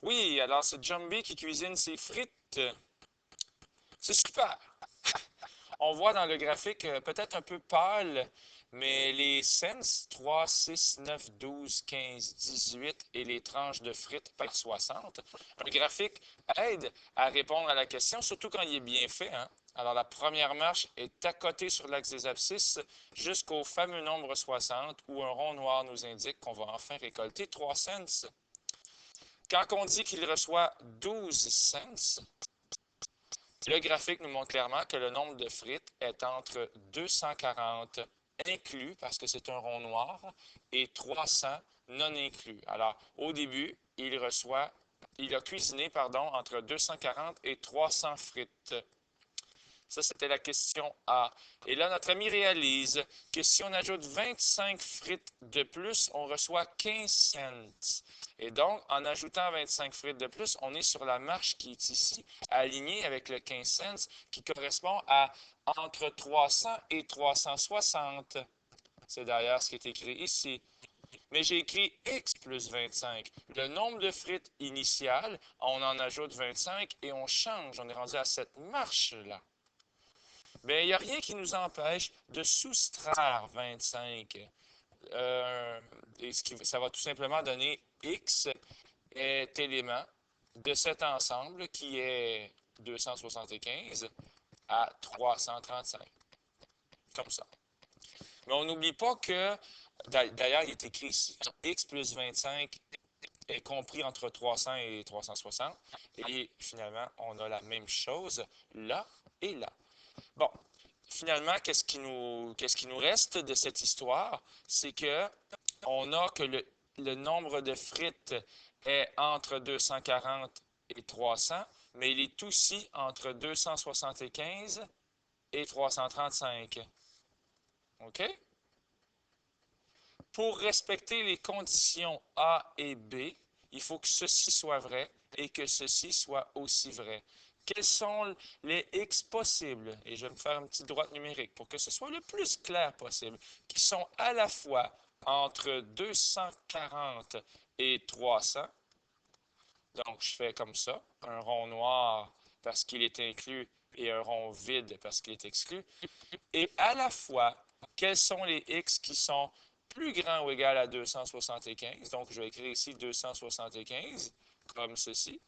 Oui, alors c'est Jumbie qui cuisine ses frites. C'est super. On voit dans le graphique peut-être un peu pâle, mais les cents, 3, 6, 9, 12, 15, 18 et les tranches de frites par 60. Un graphique aide à répondre à la question, surtout quand il est bien fait, hein? Alors, la première marche est accotée sur l'axe des abscisses jusqu'au fameux nombre 60 où un rond noir nous indique qu'on va enfin récolter 3 cents. Quand on dit qu'il reçoit 12 cents, le graphique nous montre clairement que le nombre de frites est entre 240 inclus, parce que c'est un rond noir, et 300 non inclus. Alors, au début, il a cuisiné, entre 240 et 300 frites. Ça, c'était la question A. Et là, notre ami réalise que si on ajoute 25 frites de plus, on reçoit 15 cents. Et donc, en ajoutant 25 frites de plus, on est sur la marche qui est ici, alignée avec le 15 cents, qui correspond à entre 300 et 360. C'est d'ailleurs ce qui est écrit ici. Mais j'ai écrit x plus 25. Le nombre de frites initial, on en ajoute 25 et on change. On est rendu à cette marche-là. Bien, il n'y a rien qui nous empêche de soustraire 25. Et ça va tout simplement donner x est élément de cet ensemble qui est 275 à 335. Comme ça. Mais on n'oublie pas que, d'ailleurs, il est écrit ici, x plus 25 est compris entre 300 et 360. Et finalement, on a la même chose là et là. Bon, finalement, qu'est-ce qui nous reste de cette histoire? C'est que on a que le nombre de frites est entre 240 et 300, mais il est aussi entre 275 et 335. OK? Pour respecter les conditions A et B, il faut que ceci soit vrai et que ceci soit aussi vrai. Quels sont les x possibles? Et je vais me faire une petite droite numérique pour que ce soit le plus clair possible, qui sont à la fois entre 240 et 300. Donc, je fais comme ça, un rond noir parce qu'il est inclus et un rond vide parce qu'il est exclu. Et à la fois, quels sont les x qui sont plus grands ou égaux à 275? Donc, je vais écrire ici 275, comme ceci,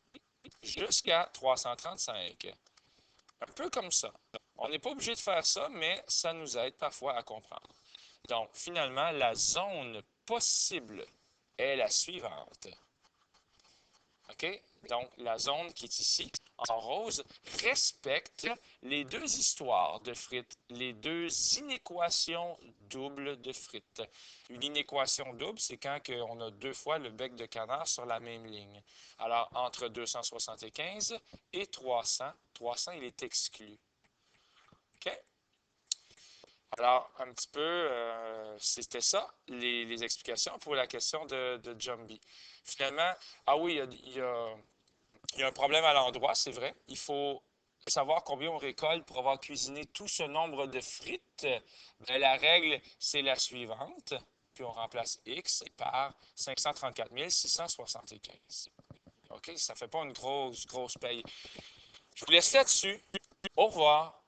jusqu'à 335. Un peu comme ça. On n'est pas obligé de faire ça, mais ça nous aide parfois à comprendre. Donc, finalement, la zone possible est la suivante. OK? Donc, la zone qui est ici, en rose, respecte les deux histoires de frites, les deux inéquations doubles de frites. Une inéquation double, c'est quand on a deux fois le bec de canard sur la même ligne. Alors, entre 275 et 300, 300, il est exclu. OK? Alors, un petit peu, c'était ça, les explications pour la question de Jumbie. Finalement, ah oui, il y a un problème à l'endroit, c'est vrai. Il faut savoir combien on récolte pour avoir cuisiné tout ce nombre de frites. Bien, la règle, c'est la suivante. Puis on remplace X par 534 675. OK? Ça ne fait pas une grosse paye. Je vous laisse là-dessus. Au revoir.